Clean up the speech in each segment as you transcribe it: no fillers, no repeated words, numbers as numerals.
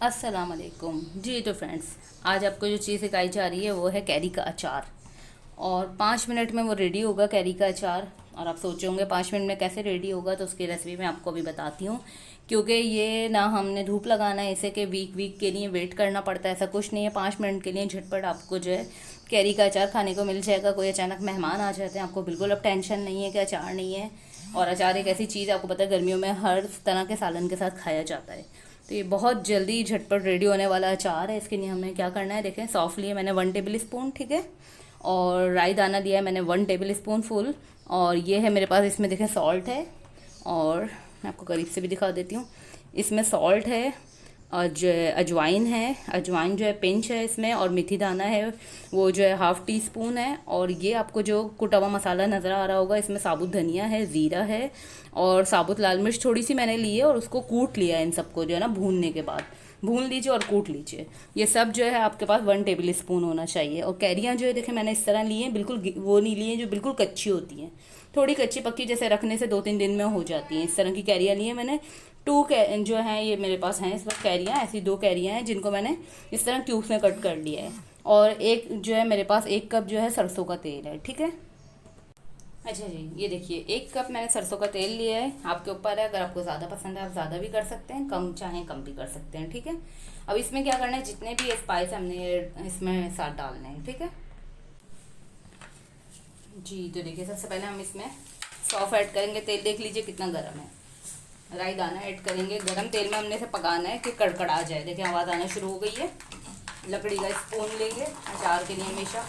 अस्सलाम वालेकुम जी। तो फ्रेंड्स, आज आपको जो चीज़ सिखाई जा रही है वो है कैरी का अचार। और 5 मिनट में वो रेडी होगा कैरी का अचार। और आप सोचे होंगे 5 मिनट में कैसे रेडी होगा, तो उसकी रेसिपी मैं आपको अभी बताती हूँ। क्योंकि ये ना हमने धूप लगाना है इसे कि वीक वीक के लिए वेट करना पड़ता है, ऐसा कुछ नहीं है। 5 मिनट के लिए झटपट आपको जो है कैरी का अचार खाने को मिल जाएगा। कोई अचानक मेहमान आ जाते हैं, आपको बिल्कुल अब टेंशन नहीं है कि अचार नहीं है। और अचार एक ऐसी चीज़, आपको पता है गर्मियों में हर तरह के सालन के साथ खाया जाता है। तो ये बहुत जल्दी झटपट रेडी होने वाला अचार है। इसके लिए हमें क्या करना है, देखें, सौंफ लिए मैंने 1 टेबल स्पून, ठीक है। और राई दाना लिया है मैंने 1 टेबल स्पून फुल। और ये है मेरे पास, इसमें देखें सॉल्ट है। और मैं आपको करीब से भी दिखा देती हूँ, इसमें सॉल्ट है और जो अजवाइन है, अजवाइन जो है पिंच है इसमें। और मेथी दाना है, वो जो है 1/2 टी स्पून है। और ये आपको जो कुटा हुआ मसाला नज़र आ रहा होगा, इसमें साबुत धनिया है, ज़ीरा है और साबुत लाल मिर्च थोड़ी सी मैंने ली है। और उसको कूट लिया है, इन सबको जो है ना भूनने के बाद भून लीजिए और कूट लीजिए। ये सब जो है आपके पास 1 टेबल स्पून होना चाहिए। और कैरियाँ जो है देखें मैंने इस तरह ली हैं, बिल्कुल वो नहीं ली हैं जो बिल्कुल कच्ची होती हैं, थोड़ी कच्ची पक्की, जैसे रखने से 2-3 दिन में हो जाती हैं। इस तरह की कैरियाँ ली हैं मैंने। जो हैं ये मेरे पास हैं इस वक्त कैरियाँ, ऐसी 2 कैरियाँ हैं जिनको मैंने इस तरह क्यूब्स में कट कर लिया है। और एक जो है मेरे पास 1 कप जो है सरसों का तेल है, ठीक है। अच्छा जी, ये देखिए 1 कप मैंने सरसों का तेल लिया है। आपके ऊपर है, अगर आपको ज़्यादा पसंद है आप ज़्यादा भी कर सकते हैं, कम चाहें कम भी कर सकते हैं, ठीक है। अब इसमें क्या करना है, जितने भी स्पाइस हमने इसमें साथ डालने हैं, ठीक है जी। तो देखिए सबसे पहले हम इसमें सौंफ ऐड करेंगे। तेल देख लीजिए कितना गर्म है। राई दाना ऐड करेंगे। गर्म तेल में हमने इसे पकाना है कि कड़कड़ा जाए। देखिए आवाज़ आना शुरू हो गई है। लकड़ी का स्पून लेंगे अचार के लिए हमेशा।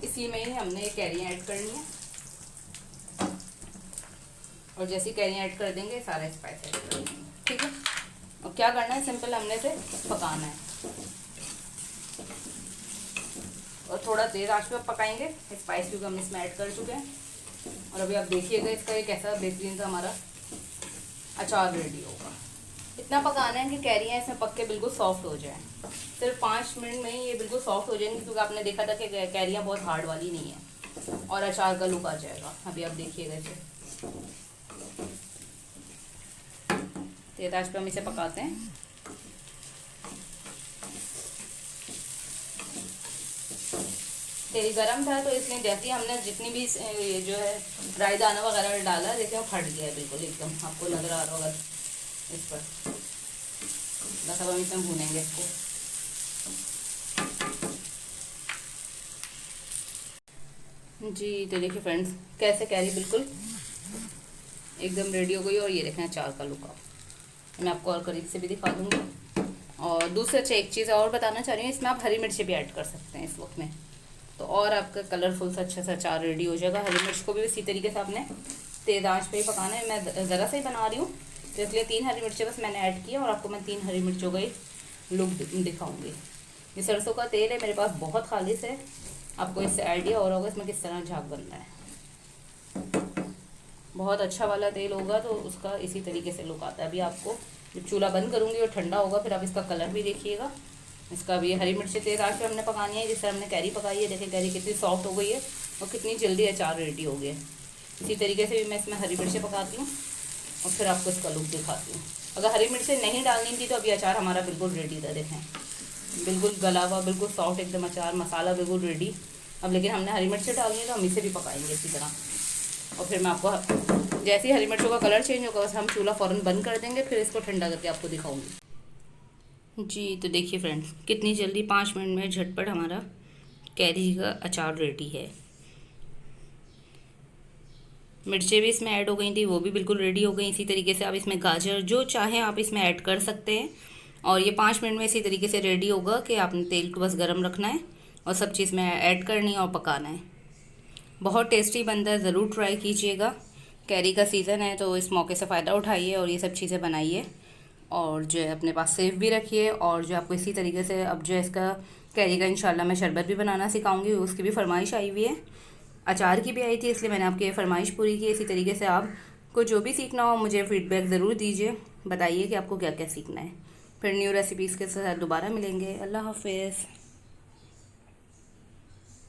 इसी में ही हमने ये कैरियाँ ऐड करनी है। और जैसी कैरियाँ ऐड कर देंगे सारा स्पाइस ऐड कर देंगे, ठीक है। और क्या करना है, सिंपल हमने इसे पकाना है और थोड़ा तेज आंच पे पकाएंगे स्पाइस, क्योंकि हम इसमें ऐड कर चुके हैं। और अभी आप देखिएगा इसका ये कैसा बेहतरीन सा हमारा अचार रेडी होगा। इतना पकाना है कि कैरियाँ इसमें पक के बिल्कुल सॉफ्ट हो जाए। सिर्फ 5 मिनट में ही ये बिल्कुल सॉफ्ट हो जाएंगी, क्योंकि आपने देखा था कि कैरियाँ बहुत हार्ड वाली नहीं है और अचार का लुक आ जाएगा। अभी आप देखिएगा इसे तेज आंच पे हम इसे पकाते हैं। तेल गरम था तो इसलिए जैसे ही हमने जितनी भी ये जो है राई दाना वगैरह डाला, देखिए वो फट गया है बिल्कुल एकदम, आपको नज़र आ रहा होगा इस पर। बस अब हम इसमें भूनेंगे इसको। जी तो देखिए फ्रेंड्स, कैसे कैरी बिल्कुल एकदम रेडी हो गई। और ये देखें अचार का लुक, मैं आपको और करीब से भी दिखा दूँगी। और दूसरा अच्छा एक चीज़ और बताना चाह रही हूँ, इसमें आप हरी मिर्ची भी ऐड कर सकते हैं इस वक्त में, तो और आपका कलरफुल सा अच्छा सा अचार रेडी हो जाएगा। हरी मिर्च को भी इसी तरीके से आपने तेज़ आंच पे ही पकाना है। मैं ज़रा से ही बना रही हूँ, तो इसलिए 3 हरी मिर्चें बस मैंने ऐड किया और आपको मैं 3 हरी मिर्चों का ही लुक दिखाऊंगी। ये सरसों का तेल है मेरे पास, बहुत खालिश है। आपको इससे आइडिया हो रहा होगा इसमें किस तरह झाग बनता है। बहुत अच्छा वाला तेल होगा तो उसका इसी तरीके से लुक आता है। अभी आपको जब चूल्हा बंद करूँगी और ठंडा होगा, फिर आप इसका कलर भी देखिएगा। इसका भी हरी मिर्ची तेज़ आंच पे हमने पकानी है, जिससे हमने कैरी पकाई है। देखिए कैरी कितनी सॉफ्ट हो गई है और कितनी जल्दी अचार रेडी हो गया। इसी तरीके से भी मैं इसमें हरी मिर्चें पकाती हूँ और फिर आपको इसका लुक दिखाती हूँ। अगर हरी मिर्चें नहीं डालनी थी तो अभी अचार हमारा बिल्कुल रेडी था। देखें बिल्कुल गला हुआ, बिल्कुल सॉफ्ट एकदम अचार, मसाला बिल्कुल रेडी। अब लेकिन हमने हरी मिर्चें डालनी है तो हम इसे भी पकाएंगे इसी तरह। और फिर मैं आपको जैसे ही हरी मिर्चों का कलर चेंज होगा, बस हम चूल्हा फ़ौरन बंद कर देंगे, फिर इसको ठंडा करके आपको दिखाऊंगी। जी तो देखिए फ्रेंड्स, कितनी जल्दी 5 मिनट में झटपट हमारा कैरी का अचार रेडी है। मिर्चें भी इसमें ऐड हो गई थी, वो भी बिल्कुल रेडी हो गई। इसी तरीके से आप इसमें गाजर जो चाहें आप इसमें ऐड कर सकते हैं। और ये 5 मिनट में इसी तरीके से रेडी होगा कि आपने तेल को बस गर्म रखना है और सब चीज़ में ऐड करनी है और पकाना है। बहुत टेस्टी बनता है, ज़रूर ट्राई कीजिएगा। कैरी का सीज़न है तो इस मौके से फ़ायदा उठाइए और ये सब चीज़ें बनाइए। और जो है अपने पास सेव भी रखिए। और जो आपको इसी तरीके से अब जो है इसका कैरी का इंशाल्लाह मैं शरबत भी बनाना सिखाऊंगी, उसकी भी फरमाइश आई हुई है। अचार की भी आई थी, इसलिए मैंने आपकी फरमाइश पूरी की। इसी तरीके से आपको जो भी सीखना हो मुझे फ़ीडबैक ज़रूर दीजिए, बताइए कि आपको क्या क्या सीखना है। फिर न्यू रेसिपीज़ के साथ दोबारा मिलेंगे। अल्लाह हाफिज़।